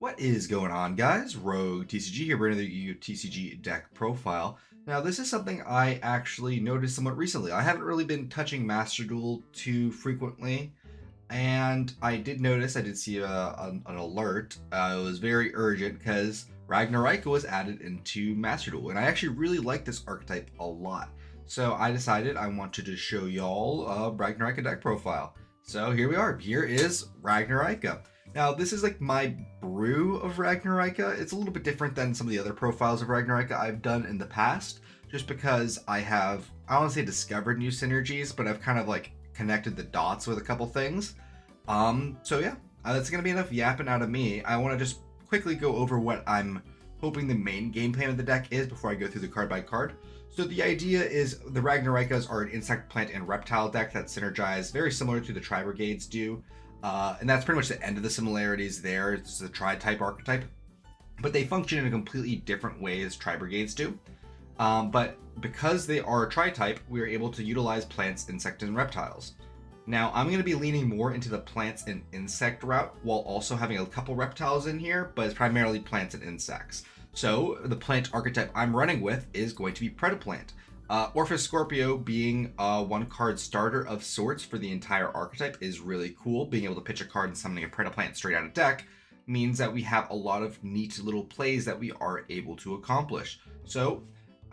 What is going on, guys? Rogue TCG here, bringing you TCG deck profile. Now, this is something I actually noticed somewhat recently. I haven't really been touching Master Duel too frequently, and I did see an alert. It was very urgent because Ragnaraika was added into Master Duel, and I actually really like this archetype a lot. So I decided I wanted to show y'all a Ragnaraika deck profile. So here we are. Here is Ragnaraika. Now, this is like my brew of Ragnaraika. It's a little bit different than some of the other profiles of Ragnaraika I've done in the past, just because I don't want to say discovered new synergies, but I've kind of like connected the dots with a couple things. So yeah, that's going to be enough yapping out of me. I want to just quickly go over what I'm hoping the main game plan of the deck is before I go through the card by card. So the idea is the Ragnaraikas are an insect, plant, and reptile deck that synergize very similar to the Tri-Brigades do. And that's pretty much the end of the similarities there. It's the tri-type archetype, but they function in a completely different way as tri-brigades do. But because they are tri-type, we are able to utilize plants, insects, and reptiles. Now, I'm going to be leaning more into the plants and insect route while also having a couple reptiles in here, but it's primarily plants and insects. So the plant archetype I'm running with is going to be Predaplant. Orphis Scorpio being a one-card starter of sorts for the entire archetype is really cool. Being able to pitch a card and summoning a Predaplant straight out of deck means that we have a lot of neat little plays that we are able to accomplish. So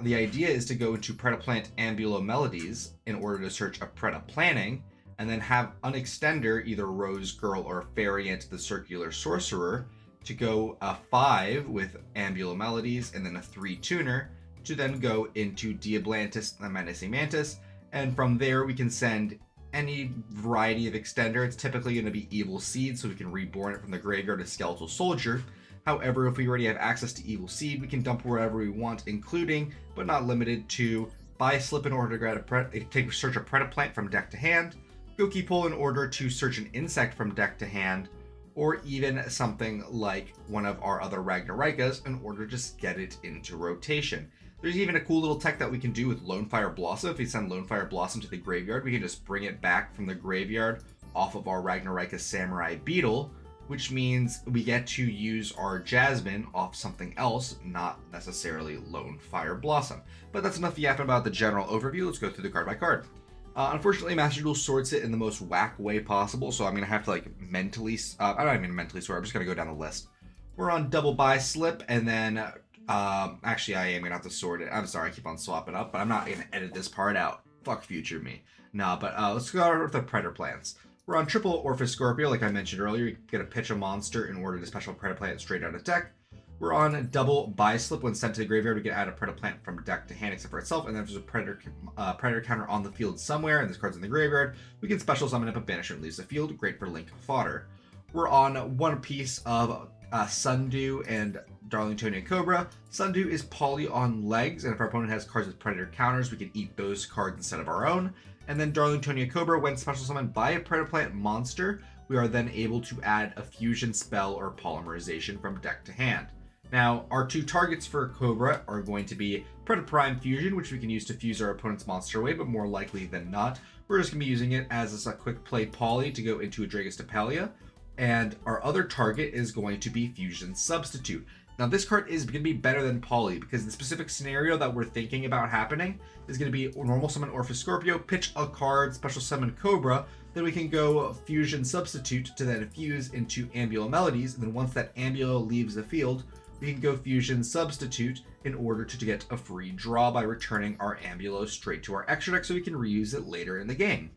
the idea is to go into Predaplant Ambulo Melodies in order to search a Predaplanning, and then have an extender, either Rose Girl or Fairyant the Circular Sorcerer, to go a 5 with Ambulo Melodies and then a 3 tuner, to then go into Diabolantis the Menacing Mantis, and from there we can send any variety of extender. It's typically going to be Evil Seed, so we can reborn it from the graveyard as Skeletal Soldier. However, if we already have access to Evil Seed, we can dump wherever we want, including, but not limited to, buy a slip in order to search a Predaplant from deck to hand, Goki Pull in order to search an insect from deck to hand, or even something like one of our other Ragnaraikas in order to just get it into rotation. There's even a cool little tech that we can do with Lonefire Blossom. If we send Lonefire Blossom to the graveyard, we can just bring it back from the graveyard off of our Ragnaraika Samurai Beetle, which means we get to use our Jasmine off something else, not necessarily Lonefire Blossom. But that's enough yapping about the general overview. Let's go through the card by card. Unfortunately, Master Duel sorts it in the most whack way possible, so I'm going to have to mentally... I don't even mentally sort, I'm just going to go down the list. We're on double buy slip, and then... actually, I am going to have to sort it. I'm sorry, I keep on swapping up, but I'm not going to edit this part out. Fuck future me. Nah, but let's go with the Predator plants. We're on triple Orphis Scorpio, like I mentioned earlier. You get to pitch a monster in order to special Predator plant straight out of deck. We're on double buy slip. When sent to the graveyard, we can add a Predator plant from deck to hand except for itself, and then if there's a Predator counter on the field somewhere, and this card's in the graveyard, we can special summon it, but banishment leaves the field. Great for link fodder. We're on one piece of Sundew and Darlingtonian Cobra. Sundew is poly on legs, and if our opponent has cards with Predator counters, we can eat those cards instead of our own. And then Darlingtonian Cobra, when special summoned by a Predator plant monster, we are then able to add a fusion spell or polymerization from deck to hand. Now, our two targets for Cobra are going to be Predator Prime Fusion, which we can use to fuse our opponent's monster away, but more likely than not, we're just going to be using it as a quick play poly to go into Adragus Tapelia. And our other target is going to be Fusion Substitute. Now, this card is going to be better than Poly because the specific scenario that we're thinking about happening is going to be normal summon Orphis Scorpio, pitch a card, special summon Cobra, then we can go Fusion Substitute to then fuse into Ambulo Melodies, and then once that Ambulo leaves the field, we can go Fusion Substitute in order to get a free draw by returning our Ambulo straight to our extra deck so we can reuse it later in the game.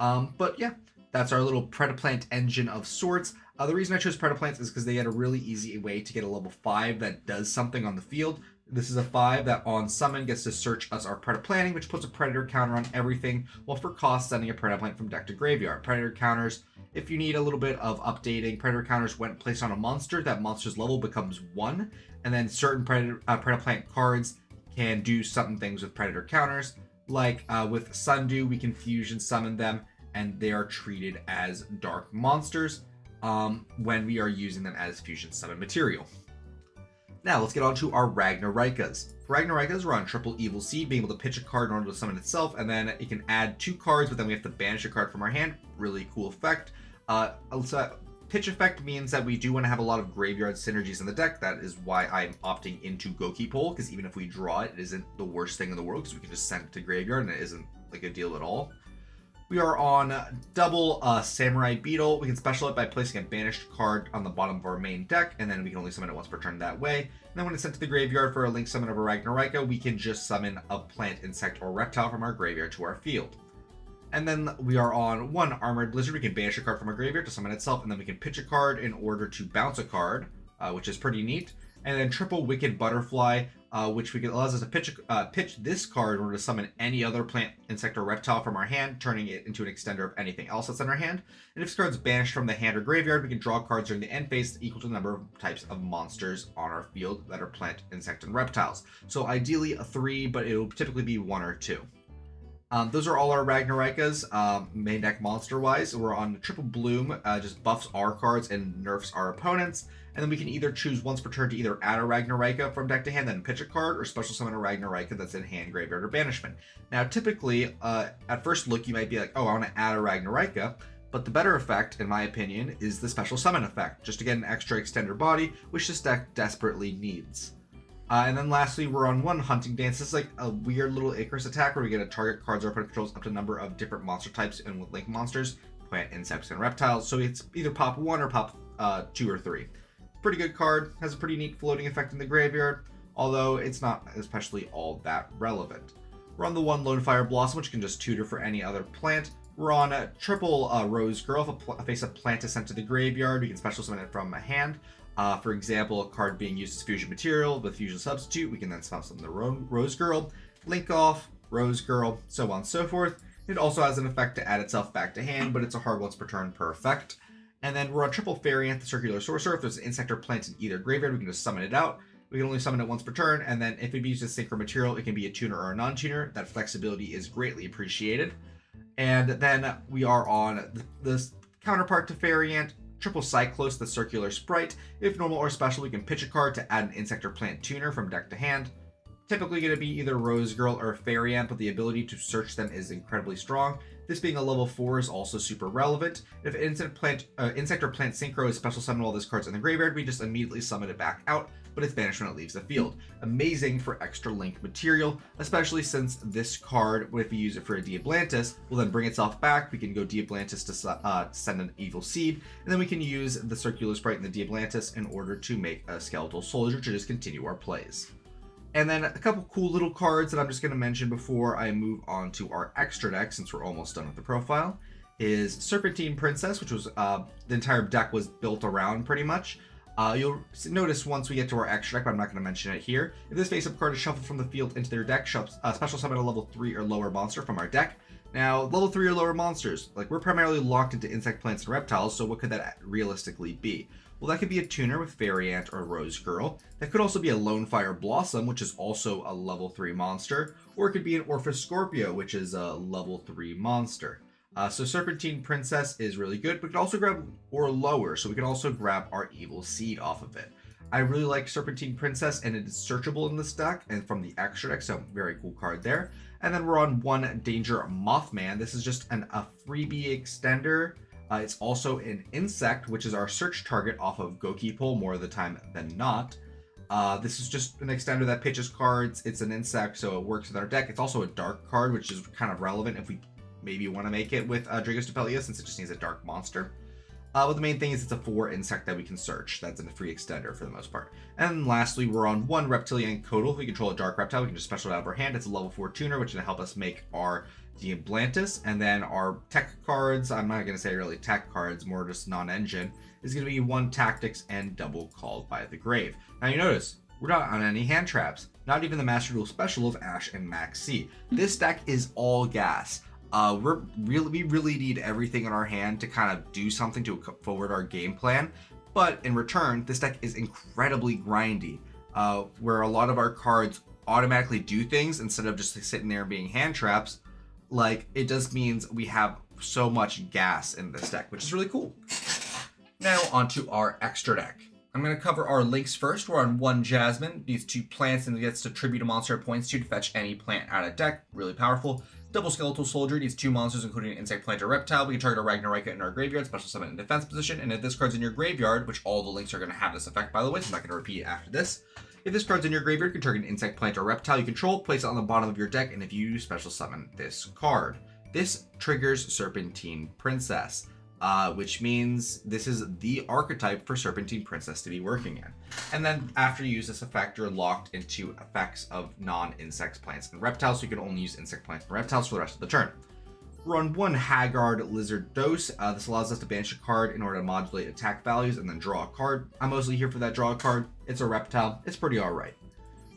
But yeah. That's our little Predaplant engine of sorts. The reason I chose Predaplants is because they had a really easy way to get a level 5 that does something on the field. This is a 5 that on summon gets to search us our Predaplanting, which puts a Predator counter on everything, while for cost sending a Predaplant from deck to graveyard. Predator counters, if you need a little bit of updating, Predator counters when placed on a monster, that monster's level becomes 1, and then certain Predaplant cards can do certain things with Predator counters. Like with Sundew, we can fusion summon them, and they are treated as dark monsters when we are using them as fusion summon material. Now let's get on to our Ragnaraikas. For Ragnaraikas, we're on triple Evil Seed, being able to pitch a card in order to summon itself, and then it can add 2 cards, but then we have to banish a card from our hand. Really cool effect. pitch effect means that we do want to have a lot of graveyard synergies in the deck. That is why I'm opting into Gokipole, because even if we draw it, it isn't the worst thing in the world, because we can just send it to graveyard and it isn't like a deal at all. We are on double Samurai Beetle. We can special it by placing a banished card on the bottom of our main deck, and then we can only summon it once per turn that way. And then when it's sent to the graveyard for a link summon of a Ragnaraika, we can just summon a plant, insect, or reptile from our graveyard to our field. And then we are on one Armored Blizzard. We can banish a card from our graveyard to summon itself, and then we can pitch a card in order to bounce a card, which is pretty neat. And then triple Wicked Butterfly, which allows us to pitch this card in order to summon any other plant, insect, or reptile from our hand, turning it into an extender of anything else that's in our hand. And if this card's banished from the hand or graveyard, we can draw cards during the end phase equal to the number of types of monsters on our field that are plant, insect, and reptiles. So ideally a 3, but it'll typically be 1 or 2. Those are all our Ragnaraikas, main deck monster-wise. We're on Triple Bloom, just buffs our cards and nerfs our opponents. And then we can either choose once per turn to either add a Ragnaraika from deck to hand, then pitch a card, or special summon a Ragnaraika that's in hand, graveyard, or banishment. Now, typically, at first look, you might be like, oh, I want to add a Ragnaraika. But the better effect, in my opinion, is the special summon effect, just to get an extra extender body, which this deck desperately needs. And then lastly, we're on one Hunting Dance. This is like a weird little Icarus attack where we get to target cards our opponent controls up to a number of different monster types and with link monsters, plant, insects, and reptiles. So it's either pop 1 or pop 2 or 3. Pretty good card, has a pretty neat floating effect in the graveyard, although it's not especially all that relevant. We're on the one Lone Fire Blossom, which can just tutor for any other plant. We're on a triple Rose Girl. If a face-up plant is sent to the graveyard, we can special summon it from a hand. For example, a card being used as fusion material with fusion substitute, we can then summon the Rose Girl, Link Off, Rose Girl, so on and so forth. It also has an effect to add itself back to hand, but it's a hard once per turn per effect. And then we're on triple Fairyant, the Circular Sorcerer. If there's an insect or plant in either graveyard, we can just summon it out. We can only summon it once per turn, and then if it be used as synchro material, it can be a tuner or a non-tuner. That flexibility is greatly appreciated. And then we are on the counterpart to Fairyant, triple Cyclos, the Circular Sprite. If normal or special, we can pitch a card to add an insect or plant tuner from deck to hand. Typically going to be either Rose Girl or Fairyant, but the ability to search them is incredibly strong. This being a level 4 is also super relevant. If insect or plant synchro is special summon while this card's in the graveyard, we just immediately summon it back out, but it's banished when it leaves the field. Amazing for extra link material, especially since this card, if we use it for a Diabolantis, will then bring itself back. We can go Diabolantis to send an Evil Seed, and then we can use the Circular Sprite and the Diabolantis in order to make a Skeletal Soldier to just continue our plays. And then a couple cool little cards that I'm just going to mention before I move on to our extra deck, since we're almost done with the profile, is Serpentine Princess, which was the entire deck was built around pretty much. You'll notice once we get to our extra deck, but I'm not going to mention it here. If this face-up card is shuffled from the field into their deck, special summon a level 3 or lower monster from our deck. Now, level 3 or lower monsters, like we're primarily locked into insect, plants, and reptiles, so what could that realistically be? Well, that could be a tuner with Fairyant or Rose Girl. That could also be a Lone Fire Blossom, which is also a level 3 monster. Or it could be an Orphis Scorpio, which is a level 3 monster. So Serpentine Princess is really good, but we can also grab or lower, so we can also grab our Evil Seed off of it. I really like Serpentine Princess, and it is searchable in this deck, and from the extra deck, so very cool card there. And then we're on one Danger Mothman. This is just a freebie extender. It's also an insect, which is our search target off of Gokipole more of the time than not. This is just an extender that pitches cards. It's an insect, so it works with our deck. It's also a dark card, which is kind of relevant if we maybe want to make it with Dragos Dupelia, since it just needs a dark monster. But the main thing is it's a 4 insect that we can search. That's a free extender for the most part. And lastly, we're on one Reptilian Codal. If we control a dark reptile, we can just special it out of our hand. It's a level 4 tuner, which can help us make our Diabolantis. And then our tech cards, I'm not going to say really tech cards, more just non-engine, is going to be one Tactics and double Called by the Grave. Now you notice, we're not on any hand traps. Not even the Master Duel special of Ash and Max C. This deck is all gas. We really need everything in our hand to kind of do something to forward our game plan. But in return, this deck is incredibly grindy, where a lot of our cards automatically do things instead of just sitting there being hand traps. Like, it just means we have so much gas in this deck, which is really cool. Now onto our extra deck. I'm going to cover our links first. We're on one Jasmine, these 2 plants, and it gets to tribute a monster it points to fetch any plant out of deck. Really powerful. Double Skeletal Soldier needs 2 monsters, including an Insect, Plant, or Reptile. We can target a Ragnaraika in our graveyard, special summon in defense position, and if this card's in your graveyard, which all the links are going to have this effect, by the way, so I'm not going to repeat it after this. If this card's in your graveyard, you can target an Insect, Plant, or Reptile you control, place it on the bottom of your deck, and if you special summon this card. This triggers Serpentine Princess, which means this is the archetype for Serpentine Princess to be working in. And then after you use this effect, you're locked into effects of non-insects, plants, and reptiles, so you can only use insect, plants, and reptiles for the rest of the turn. Run 1 Haggard Lizard Dose. This allows us to banish a card in order to modulate attack values and then draw a card. I'm mostly here for that draw card. It's a reptile. It's pretty alright.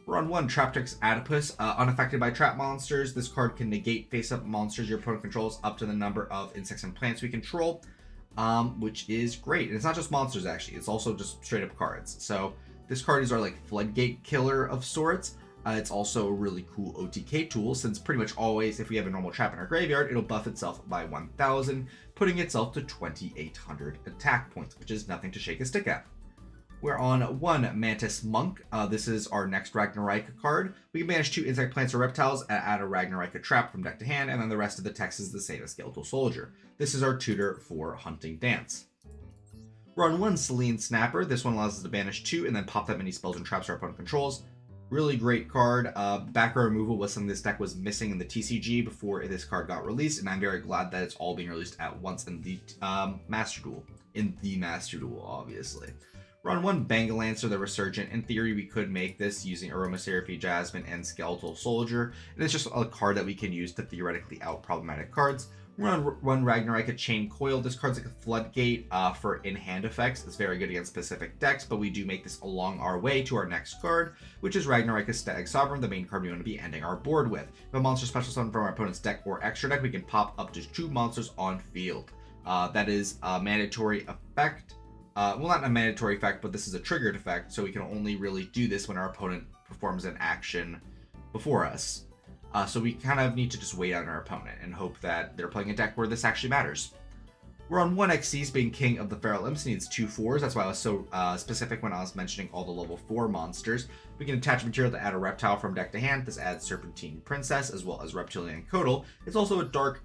Run 1 Traptrix Adipus. Unaffected by trap monsters, this card can negate face-up monsters your opponent controls up to the number of insects and plants we control, which is great. And it's not just monsters, actually. It's also just straight-up cards. So this card is our like floodgate killer of sorts. It's also a really cool OTK tool, since pretty much always, if we have a normal trap in our graveyard, it'll buff itself by 1,000, putting itself to 2,800 attack points, which is nothing to shake a stick at. We're on 1 Mantis Monk. This is our next Ragnaraika card. We can banish 2 insect, plants, or reptiles and add a Ragnaraika trap from deck to hand, and then the rest of the text is the same as Skeletal Soldier. This is our tutor for Hunting Dance. Run 1 Selene Snapper. This one allows us to banish 2 and then pop that many spells and traps our opponent controls. Really great card. Back row removal was something this deck was missing in the TCG before this card got released, and I'm very glad that it's all being released at once in the Master Duel. In the Master Duel, obviously. Run 1 Bangalancer the Resurgent. In theory, we could make this using Aromatherapy, Jasmine, and Skeletal Soldier, and it's just a card that we can use to theoretically out problematic cards. Run 1 Ragnarika Chain Coil. This card's like a floodgate for in-hand effects. It's very good against specific decks, but we do make this along our way to our next card, which is Ragnarika Stag Sovereign, the main card we want to be ending our board with. If a monster special summon from our opponent's deck or extra deck, we can pop up to 2 monsters on field. That is a mandatory effect. Well, not a mandatory effect, but this is a triggered effect, so we can only really do this when our opponent performs an action before us. So we kind of need to just wait on our opponent and hope that they're playing a deck where this actually matters. We're on 1 Xyz, being King of the Feral Imps, needs 2 4s. That's why I was so specific when I was mentioning all the level 4 monsters. We can attach material to add a reptile from deck to hand. This adds Serpentine Princess as well as Reptilian Codal. It's also a dark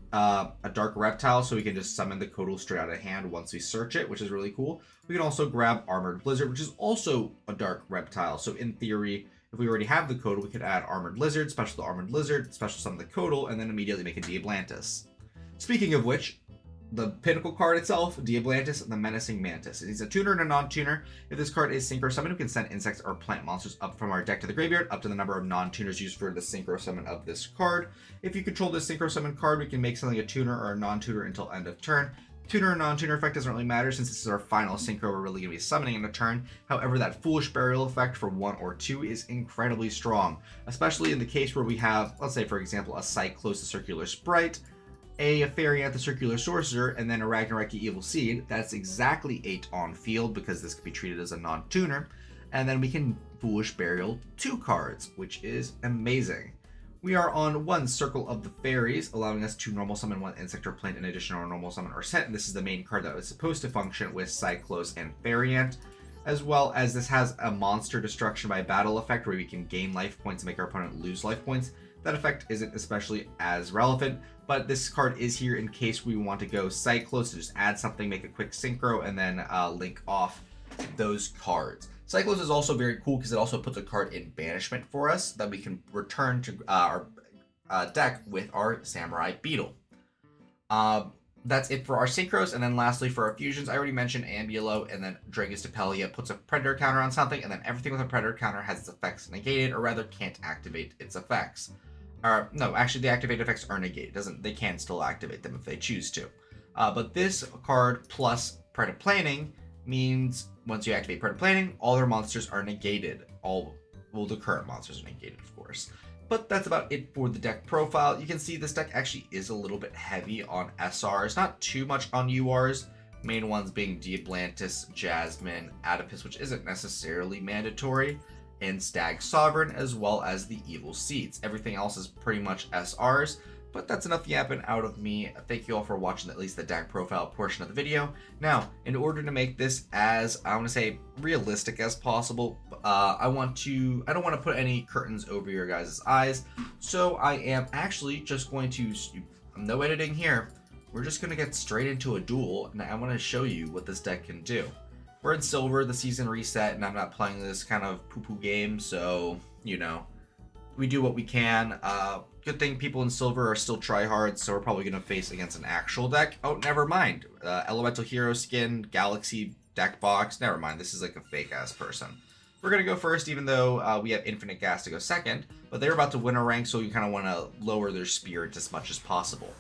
reptile, so we can just summon the Codal straight out of hand once we search it, which is really cool. We can also grab Armored Blizzard, which is also a dark reptile. So in theory, if we already have the Codal, we could add Armored Lizard, special the Armored Lizard, special summon the Codal, and then immediately make a Diabolantis. Speaking of which, the Pinnacle card itself, Diabolantis, the Menacing Mantis. It is a tuner and a non-tuner. If this card is Synchro Summon, we can send insects or plant monsters up from our deck to the graveyard, up to the number of non-tuners used for the Synchro Summon of this card. If you control this Synchro Summon card, we can make something a tuner or a non-tuner until end of turn. Tuner or non-tuner effect doesn't really matter, since this is our final Synchro we're really going to be summoning in a turn. However, that Foolish Burial effect for 1 or 2 is incredibly strong, especially in the case where we have, let's say for example, a Cyclos the Circular Sprite, a Fairyant the Circular Sorcerer, and then a Ragnarika Evil Seed. That's exactly 8 on field, because this could be treated as a non-tuner. And then we can Foolish Burial 2 cards, which is amazing. We are on 1 Circle of the Fairies, allowing us to normal summon 1 insect or plant in addition to our normal summon or set. And this is the main card that was supposed to function with Cyclos and Fairyant, as well as this has a monster destruction by battle effect where we can gain life points and make our opponent lose life points. That effect isn't especially as relevant, but this card is here in case we want to go Cyclos to just add something, make a quick synchro, and then link off those cards. Cyclos is also very cool because it also puts a card in banishment for us that we can return to our deck with our Samurai Beetle. That's it for our synchros, and then lastly for our fusions, I already mentioned Ambulo, and then Dragus Depelia puts a Predator counter on something, and then everything with a Predator counter has its effects negated, or rather can't activate its effects. No, actually the activated effects are negated. They can still activate them if they choose to. But this card plus Predator Planning means once you activate Predator Planning, all their monsters are negated. Well, the current monsters are negated, of course. But that's about it for the deck profile. You can see this deck actually is a little bit heavy on SRs, not too much on URs. Main ones being Diabolantis, Jasmine, Adipus, which isn't necessarily mandatory, and Stag Sovereign, as well as the Evil Seeds. Everything else is pretty much SRs, but that's enough yapping out of me. Thank you all for watching at least the deck profile portion of the video. Now, in order to make this as, I want to say, realistic as possible, up, I don't want to put any curtains over your guys' eyes, so I am actually just going to, no editing here, we're just going to get straight into a duel, and I want to show you what this deck can do. We're in silver, the season reset, and I'm not playing this kind of poo-poo game, so, you know, we do what we can. Good thing people in silver are still tryhards, so we're probably going to face against an actual deck. Oh, never mind. Elemental Hero Skin, Galaxy deck box. Never mind, this is like a fake-ass person. We're going to go first, even though we have Infinite Gas to go second, but they're about to win a rank, so you kind of want to lower their spirit as much as possible.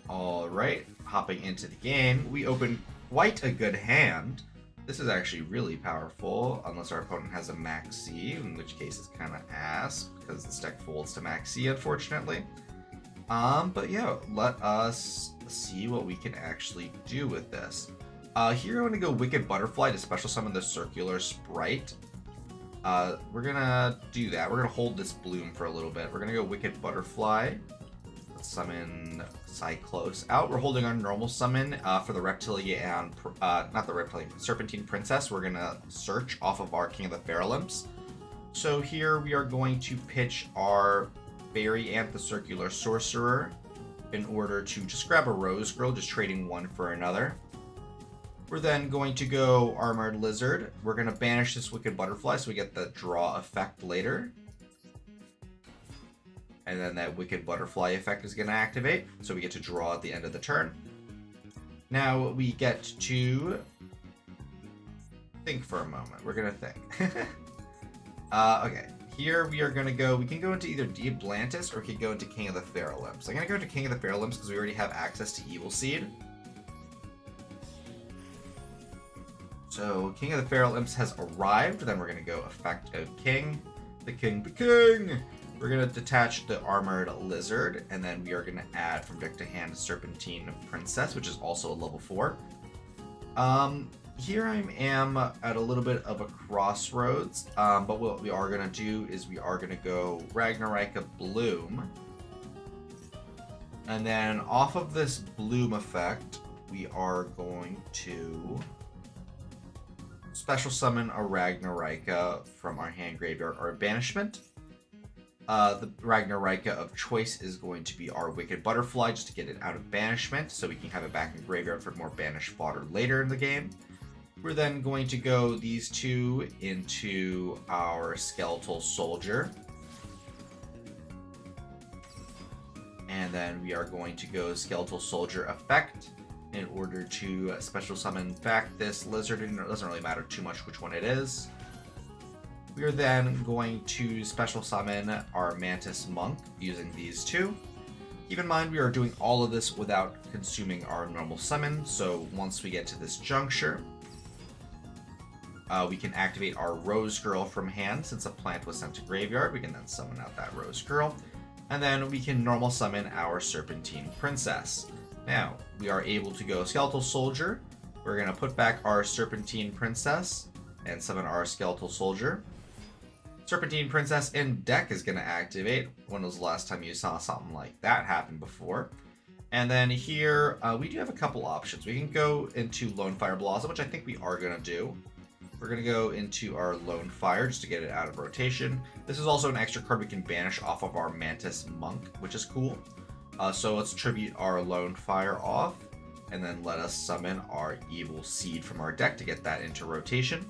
Alright, hopping into the game, we open quite a good hand. This is actually really powerful, unless our opponent has a max C, in which case it's kind of ass, because this deck folds to max C, unfortunately. But yeah, let us see what we can actually do with this. Here I'm going to go Wicked Butterfly to special summon the Circular Sprite. We're going to do that. We're going to hold this bloom for a little bit. We're going to go Wicked Butterfly. Let's summon Cyclos out. We're holding our normal summon for the Reptilia and, not the Reptilia, Serpentine Princess. We're going to search off of our King of the Feral Imps. So here we are going to pitch our Fairy and the Circular Sorcerer in order to just grab a Rose Girl, just trading one for another. We're then going to go Armored Lizard. We're going to banish this Wicked Butterfly so we get the draw effect later. And then that Wicked Butterfly effect is going to activate, so we get to draw at the end of the turn. Now we get to think for a moment. We're going to think. Okay. Here we are going to go, we can go into either Diabolantis or we can go into King of the Feral Imps. I'm going to go into King of the Feral Imps because we already have access to Evil Seed. So King of the Feral Imps has arrived. Then we're going to go effect of King. The King. We're going to detach the Armored Lizard, and then we are going to add from deck to hand Serpentine Princess, which is also a level 4. Here I am at a little bit of a crossroads, but what we are going to do is we are going to go Ragnaraika Bloom. And then off of this Bloom effect, we are going to special summon a Ragnaraika from our hand graveyard or banishment. The Ragnaraika of choice is going to be our Wicked Butterfly, just to get it out of banishment, so we can have it back in graveyard for more banished fodder later in the game. We're then going to go these two into our Skeletal Soldier. And then we are going to go Skeletal Soldier effect in order to special summon back this lizard. And it doesn't really matter too much which one it is. We are then going to special summon our Mantis Monk using these two. Keep in mind we are doing all of this without consuming our normal summon, so once we get to this juncture, we can activate our Rose Girl from hand. Since a plant was sent to graveyard, we can then summon out that Rose Girl. And then we can normal summon our Serpentine Princess. Now, we are able to go Skeletal Soldier. We're going to put back our Serpentine Princess and summon our Skeletal Soldier. Serpentine Princess in deck is going to activate. When was the last time you saw something like that happen before? And then here, we do have a couple options. We can go into Lone Fire Blossom, which I think we are going to do. We're going to go into our Lone Fire just to get it out of rotation. This is also an extra card we can banish off of our Mantis Monk, which is cool. So let's tribute our Lone Fire off, and then let us summon our Evil Seed from our deck to get that into rotation.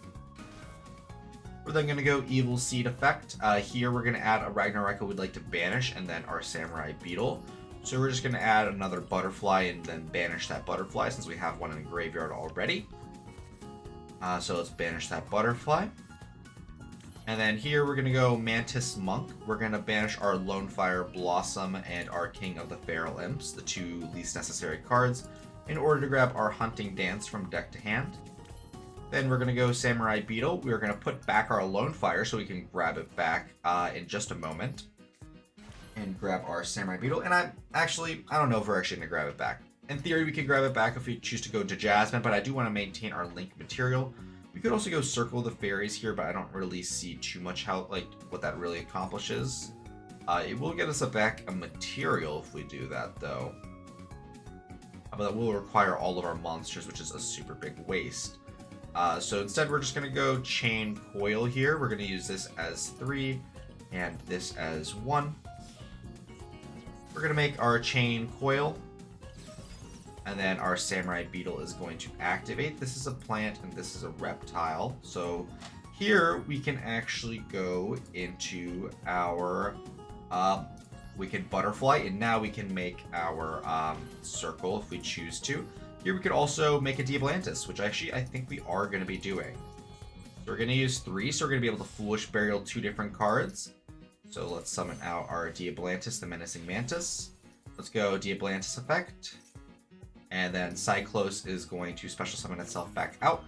We're then going to go Evil Seed effect. Here we're going to add a Ragnarika we'd like to banish, and then our Samurai Beetle. So we're just going to add another Butterfly and then banish that Butterfly since we have one in the graveyard already. So let's banish that Butterfly. And then here we're going to go Mantis Monk. We're going to banish our Lone Fire Blossom and our King of the Feral Imps, the two least necessary cards, in order to grab our Hunting Dance from deck to hand. Then we're going to go Samurai Beetle. We're going to put back our Lone Fire so we can grab it back in just a moment. And grab our Samurai Beetle. And I don't know if we're actually going to grab it back. In theory, we can grab it back if we choose to go to Jasmine, but I do want to maintain our link material. We could also go Circle the Fairies here, but I don't really see too much what that really accomplishes. It will get us back a material if we do that, though. but that will require all of our monsters, which is a super big waste. So instead, we're just going to go chain coil here. We're going to use this as 3 and this as 1. We're going to make our chain coil, and then our samurai beetle is going to activate. This is a plant and this is a reptile. So here we can actually go into our we can butterfly, and now we can make our circle if we choose to. Here we could also make a Diabolantis, which actually I think we are going to be doing. So we're going to use 3, so we're going to be able to Foolish Burial 2 different cards. So let's summon out our Diabolantis, the Menacing Mantis. Let's go Diabolantis effect. And then Cyclos is going to special summon itself back out.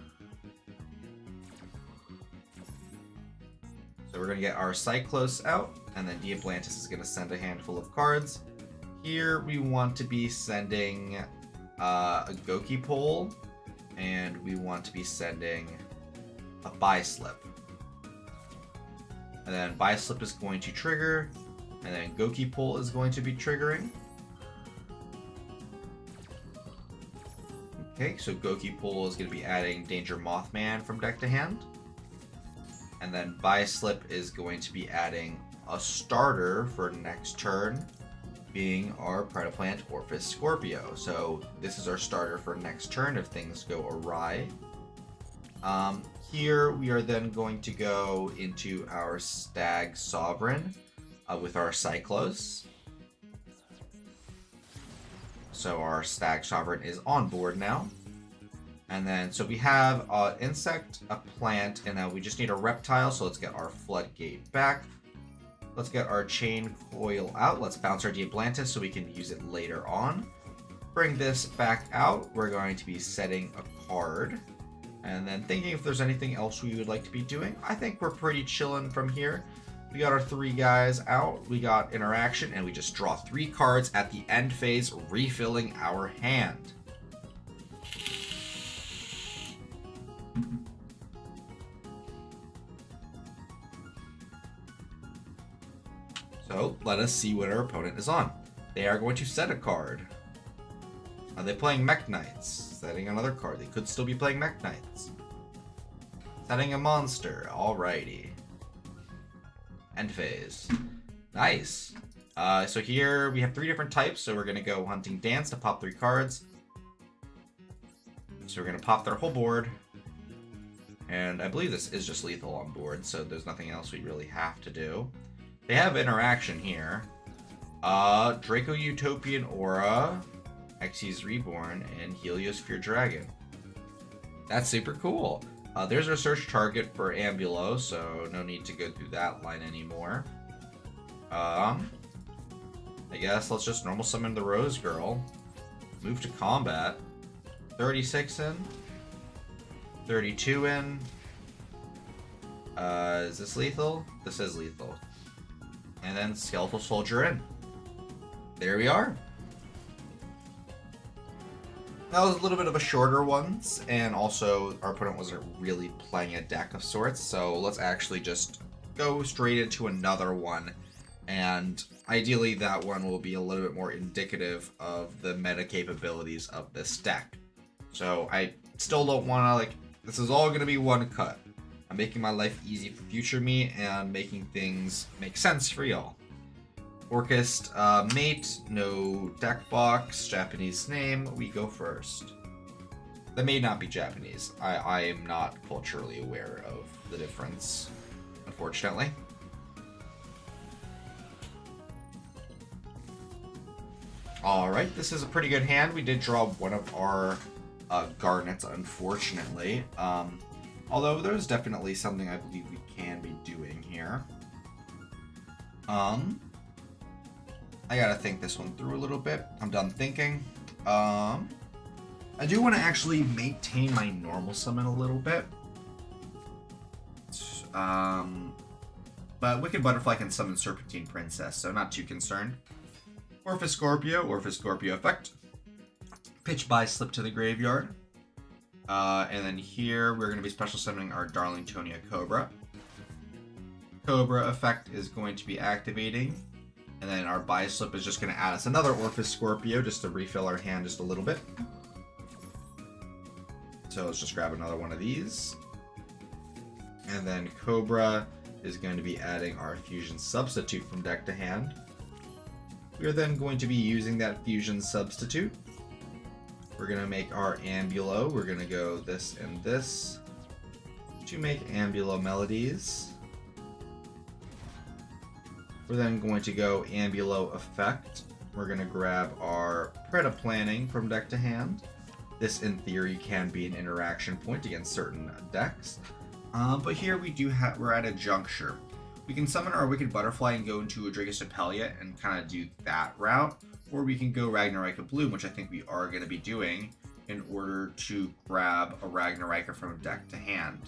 So we're going to get our Cyclos out, and then Diabolantis is going to send a handful of cards. Here we want to be sending a Goki Pole, and we want to be sending a Buy Slip. And then Buy Slip is going to trigger, and then Goki Pole is going to be triggering. Okay, so Goki Pole is going to be adding Danger Mothman from deck to hand. And then Buy Slip is going to be adding a starter for next turn, being our Predaplant Orphis Scorpio. So this is our starter for next turn if things go awry. Here we are then going to go into our Stag Sovereign with our Cyclos. So our Stag Sovereign is on board now. And then, so we have an insect, a plant, and then we just need a reptile. So let's get our Floodgate back. Let's get our chain coil out. Let's bounce our Diabolantis so we can use it later on. Bring this back out. We're going to be setting a card. And then thinking if there's anything else we would like to be doing. I think we're pretty chilling from here. We got our 3 guys out. We got interaction, and we just draw 3 cards at the end phase, refilling our hand. So let us see what our opponent is on. They are going to set a card. Are they playing Mech Knights? Setting another card. They could still be playing Mech Knights. Setting a monster. Alrighty. End phase. Nice. So here we have 3 different types. So we're going to go Hunting Dance to pop 3 cards. So we're going to pop their whole board. And I believe this is just lethal on board, so there's nothing else we really have to do. They have interaction here. Draco Utopian Aura, Xyz Reborn, and Helios Fear Dragon. That's super cool. There's our search target for Ambulo, so no need to go through that line anymore. I guess let's just normal summon the Rose Girl. Move to combat. 36 in. 32 in. Is this lethal? This is lethal. And then Skeletal Soldier in. There we are. That was a little bit of a shorter ones, and also our opponent wasn't really playing a deck of sorts, so let's actually just go straight into another one, and ideally that one will be a little bit more indicative of the meta capabilities of this deck. So I still don't want to, this is all going to be one cut. I'm making my life easy for future me and making things make sense for y'all. Orchist, mate, no deck box, Japanese name, we go first. That may not be Japanese. I am not culturally aware of the difference, unfortunately. Alright, this is a pretty good hand. We did draw one of our garnets, unfortunately. Although there's definitely something I believe we can be doing here. I gotta think this one through a little bit. I'm done thinking. I do want to actually maintain my normal summon a little bit. But Wicked Butterfly can summon Serpentine Princess, so not too concerned. Orphis Scorpio effect. Pitch Buy Slip to the graveyard. And then here we're going to be special summoning our Darling Tonia Cobra. Cobra effect is going to be activating. And then our buy slip is just going to add us another Orphis Scorpio just to refill our hand just a little bit. So let's just grab another one of these. And then Cobra is going to be adding our Fusion Substitute from deck to hand. We're then going to be using that Fusion Substitute. We're going to make our Ambulo. We're going to go this and this to make Ambulo Melodies. We're then going to go Ambulo Effect. We're going to grab our Preda Planning from deck to hand. This, in theory, can be an interaction point against certain decks. But here we're at a juncture. We can summon our Wicked Butterfly and go into a Dragostapelia and kind of do that route. Or we can go Ragnaraika Bloom, which I think we are going to be doing in order to grab a Ragnaraika from deck to hand.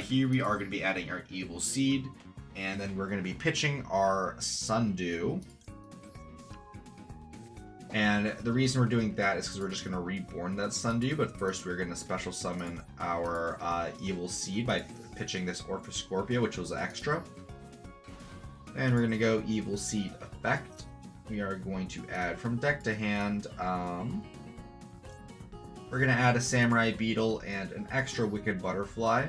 Here we are going to be adding our Evil Seed. And then we're going to be pitching our Sundew. And the reason we're doing that is because we're just going to reborn that Sundew. But first we're going to special summon our Evil Seed by pitching this Orphis Scorpio, which was extra. And we're going to go Evil Seed Effect. We are going to add from deck to hand. We're going to add a Samurai Beetle and an extra Wicked Butterfly.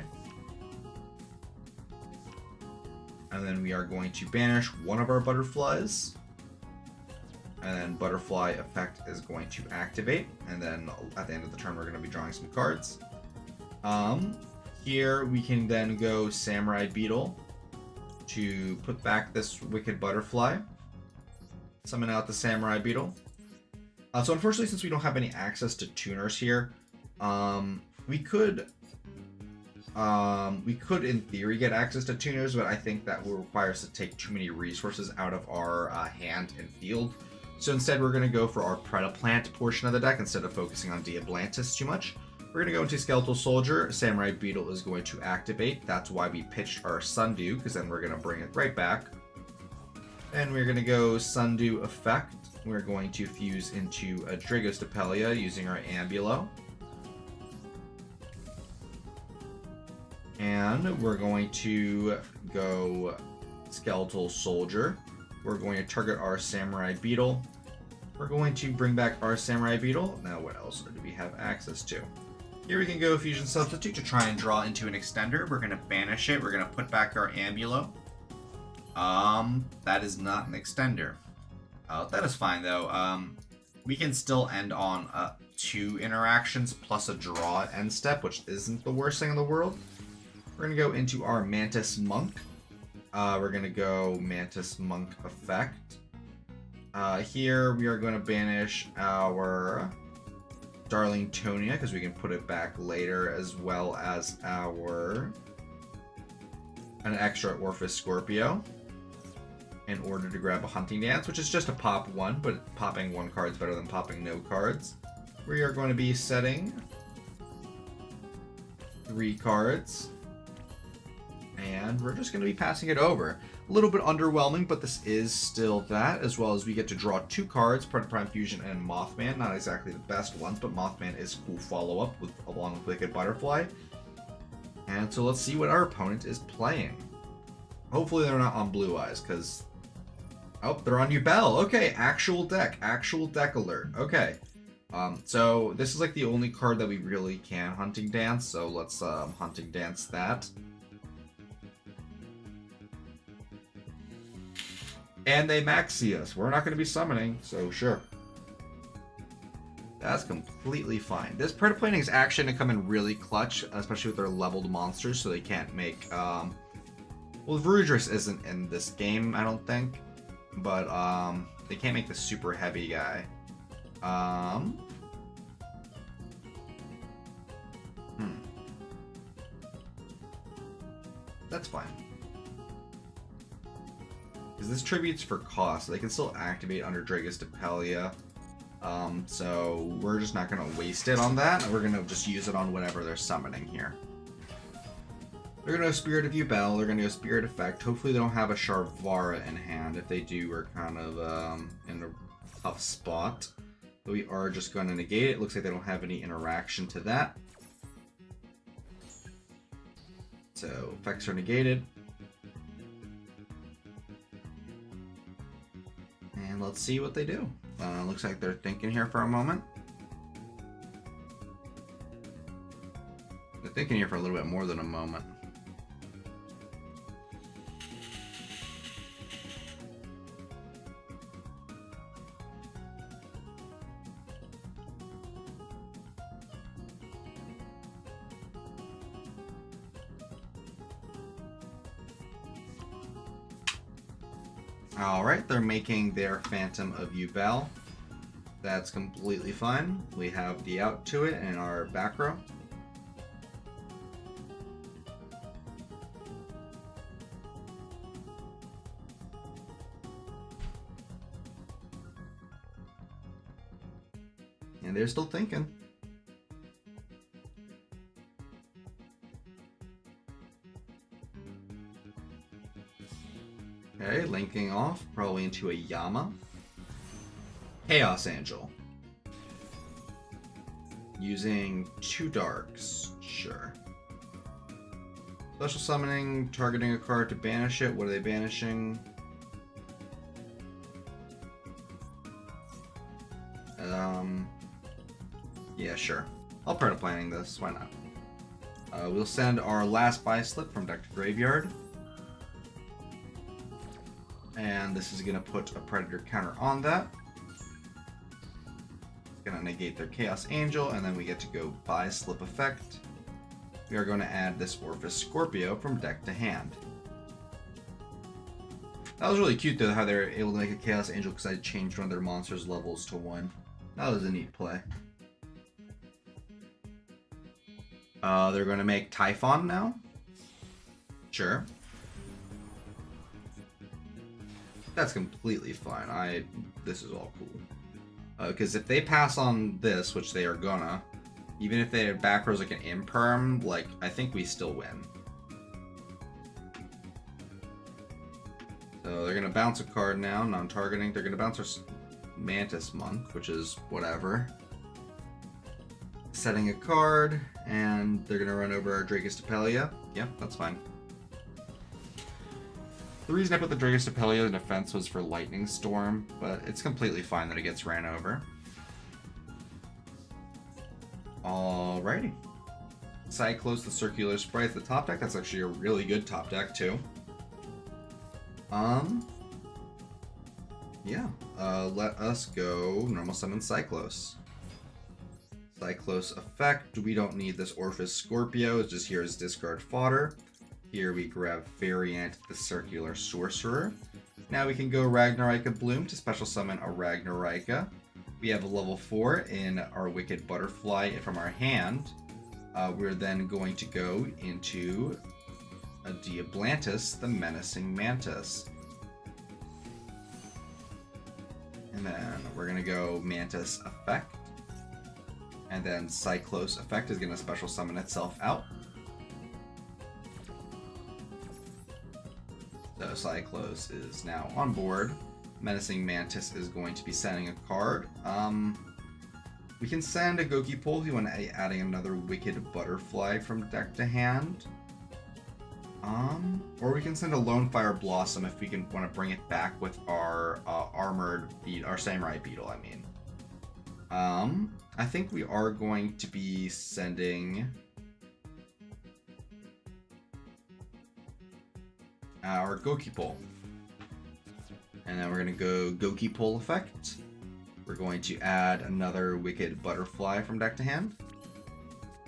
And then we are going to banish one of our butterflies. And then Butterfly Effect is going to activate. And then at the end of the turn, we're going to be drawing some cards. Here we can then go Samurai Beetle to put back this Wicked Butterfly. Summon out the Samurai Beetle. So unfortunately, since we don't have any access to tuners here, we could in theory get access to tuners, but I think that will require us to take too many resources out of our hand and field. So instead we're going to go for our Predaplant portion of the deck instead of focusing on Diabolantis too much. We're going to go into Skeletal Soldier. Samurai Beetle is going to activate. That's why we pitched our Sundew, because then we're going to bring it right back. And we're going to go Sundew Effect. We're going to fuse into a Dragostapelia using our Ambulo. And we're going to go Skeletal Soldier. We're going to target our Samurai Beetle. We're going to bring back our Samurai Beetle. Now what else do we have access to? Here we can go Fusion Substitute to try and draw into an extender. We're going to banish it. We're going to put back our Ambulo. That is not an extender. That is fine though. We can still end on 2 interactions plus a draw at end step, which isn't the worst thing in the world. We're going to go into our Mantis Monk. We're going to go Mantis Monk Effect. Here we are going to banish our Darling Tonia because we can put it back later, as well as an extra Orphis Scorpio in order to grab a Hunting Dance, which is just a pop 1, but popping 1 card is better than popping no cards. We are going to be setting 3 cards. And we're just going to be passing it over. A little bit underwhelming, but this is still that, as well as we get to draw 2 cards, Predator Prime Fusion and Mothman. Not exactly the best ones, but Mothman is cool follow-up along with Wicked Butterfly. And so let's see what our opponent is playing. Hopefully they're not on Blue Eyes, because... Oh, they're on Duel. Okay, actual deck alert. Okay. So this is like the only card that we really can Hunting Dance, so let's Hunting Dance that. And they maxi us. We're not going to be summoning, so sure. That's completely fine. This Predator Planning's action to come in really clutch, especially with their leveled monsters, so they can't make... Well, Verudris isn't in this game, I don't think. But, they can't make the super heavy guy. That's fine. Because this tributes for cost, so they can still activate under Dragostapelia. So we're just not going to waste it on that. We're going to just use it on whatever they're summoning here. They're going to go Spirit of Duel. They're going to go Spirit Effect. Hopefully they don't have a Sharvara in hand. If they do, we're kind of in a tough spot. But we are just going to negate it. Looks like they don't have any interaction to that. So effects are negated. let's see what they do. Looks like they're thinking here for a moment. They're thinking here for a little bit more than a moment. Alright, they're making their Phantom of Yubel. That's completely fine. We have the out to it in our back row. And they're still thinking. Okay, linking off, probably into a Yama. Chaos Angel. Using 2 darks, sure. Special summoning, targeting a card to banish it. What are they banishing? Yeah, sure. I'll part of planning this, why not? We'll send our last buy slip from deck to graveyard. And this is going to put a Predator counter on that. It's going to negate their Chaos Angel, and then we get to go buy slip effect. We are going to add this Orphis Scorpio from deck to hand. That was really cute though, how they were able to make a Chaos Angel because I changed one of their monsters' levels to 1. That was a neat play. They're going to make Typhon now. Sure. That's completely fine. This is all cool. Because if they pass on this, which they are gonna, even if they back rows like an imperm, like, I think we still win. So they're gonna bounce a card now, non-targeting. They're gonna bounce our Mantis Monk, which is whatever. Setting a card, and they're gonna run over our Dracostapelia. Yep, that's fine. The reason I put the Dracostapelia in defense was for Lightning Storm, but it's completely fine that it gets ran over. Alrighty. Cyclos, the Circular Sprite, the top deck. That's actually a really good top deck too. Yeah. Let us go normal summon Cyclos. Cyclos effect. We don't need this Orphis Scorpio. It's just here as discard fodder. Here we grab Variant, the Circular Sorcerer. Now we can go Ragnaraika Bloom to special summon a Ragnaraika. We have a level 4 in our Wicked Butterfly from our hand. We're then going to go into a Diabolantis, the Menacing Mantis. And then we're going to go Mantis Effect. And then Cyclos Effect is going to special summon itself out. So Cyclos is now on board. Menacing Mantis is going to be sending a card. We can send a Goki Pole if you want to adding another Wicked Butterfly from deck to hand. Or we can send a Lone Fire Blossom if we want to bring it back with our our Samurai Beetle, I mean. I think we are going to be sending our Goki Pole. And then we're going to go Goki Pole effect. We're going to add another Wicked Butterfly from deck to hand.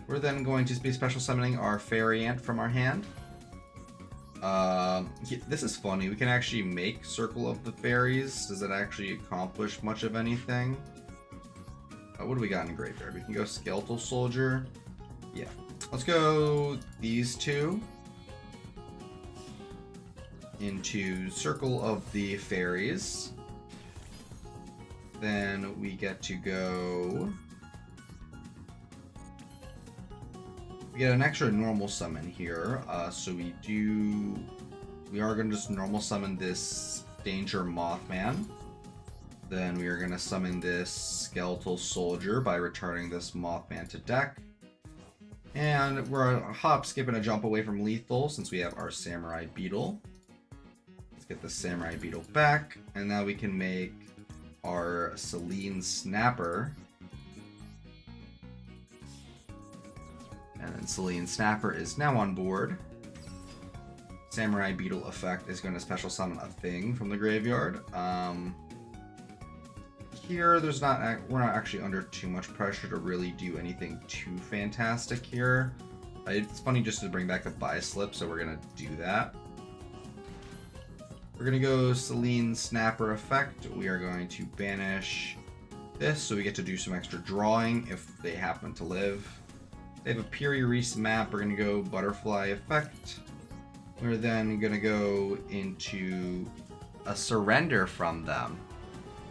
We're then going to be special summoning our Fairy Ant from our hand. This is funny. We can actually make Circle of the Fairies. Does it actually accomplish much of anything? What do we got in graveyard? We can go Skeletal Soldier. Yeah. Let's go these two into Circle of the Fairies. Then we get to go... We get an extra normal summon here. So we are going to just normal summon this Danger Mothman. Then we are going to summon this Skeletal Soldier by returning this Mothman to deck. And we're a hop, skip, and a jump away from lethal since we have our Samurai Beetle. Let's get the Samurai Beetle back. And now we can make our Selene Snapper. And then Selene Snapper is now on board. Samurai Beetle effect is going to special summon a thing from the graveyard. Here, we're not actually under too much pressure to really do anything too fantastic here. It's funny just to bring back a buy slip, so we're going to do that. We're going to go Selene Snapper effect. We are going to banish this, so we get to do some extra drawing if they happen to live. They have a Piri-Reese map. We're going to go Butterfly effect. We're then going to go into a surrender from them.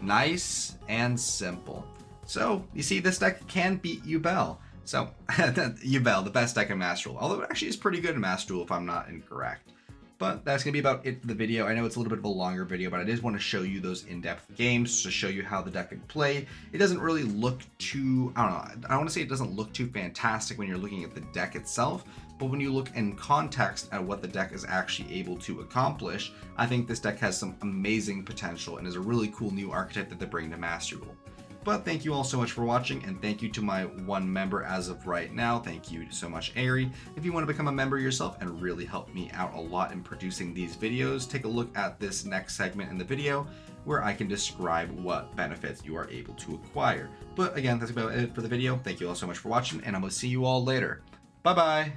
Nice and simple. So, you see, this deck can beat Duel. So, Duel, the best deck in Master Duel. Although it actually is pretty good in Master Duel if I'm not incorrect. But that's going to be about it for the video. I know it's a little bit of a longer video, but I just want to show you those in-depth games to show you how the deck can play. It doesn't really look too, I don't know, I don't want to say it doesn't look too fantastic when you're looking at the deck itself, but when you look in context at what the deck is actually able to accomplish, I think this deck has some amazing potential and is a really cool new archetype that they bring to Master Duel. But thank you all so much for watching, and thank you to my one member as of right now. Thank you so much, Ari. If you want to become a member yourself and really help me out a lot in producing these videos, take a look at this next segment in the video where I can describe what benefits you are able to acquire. But again, that's about it for the video. Thank you all so much for watching, and I'm going to see you all later. Bye-bye!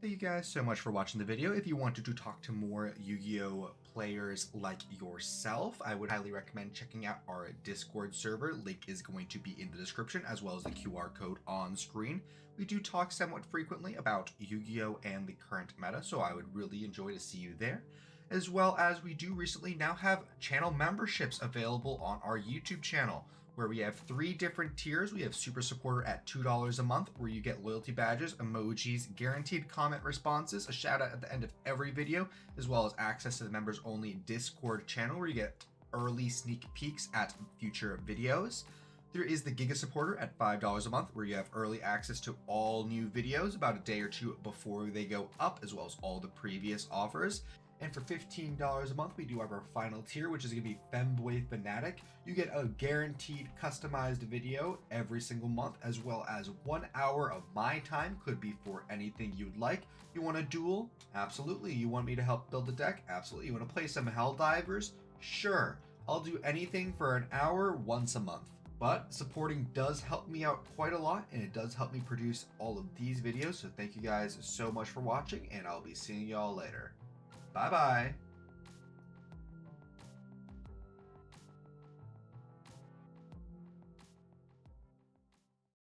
Thank you guys so much for watching the video. If you wanted to talk to more Yu-Gi-Oh! Players like yourself, I would highly recommend checking out our Discord server. Link is going to be in the description, as well as the QR code on screen. We do talk somewhat frequently about Yu-Gi-Oh! And the current meta, so I would really enjoy to see you there. As well as we do recently now have channel memberships available on our YouTube channel, where we have 3 different tiers. We have Super Supporter at $2 a month, where you get loyalty badges, emojis, guaranteed comment responses, a shout out at the end of every video, as well as access to the members only Discord channel, where you get early sneak peeks at future videos. There is the Giga Supporter at $5 a month, where you have early access to all new videos about a day or two before they go up, as well as all the previous offers. And for $15 a month, we do have our final tier, which is going to be Femboy Fanatic. You get a guaranteed customized video every single month, as well as 1 hour of my time. Could be for anything you'd like. You want a duel? Absolutely. You want me to help build a deck? Absolutely. You want to play some Helldivers? Sure. I'll do anything for an hour once a month. But supporting does help me out quite a lot, and it does help me produce all of these videos. So thank you guys so much for watching, and I'll be seeing y'all later. Bye-bye.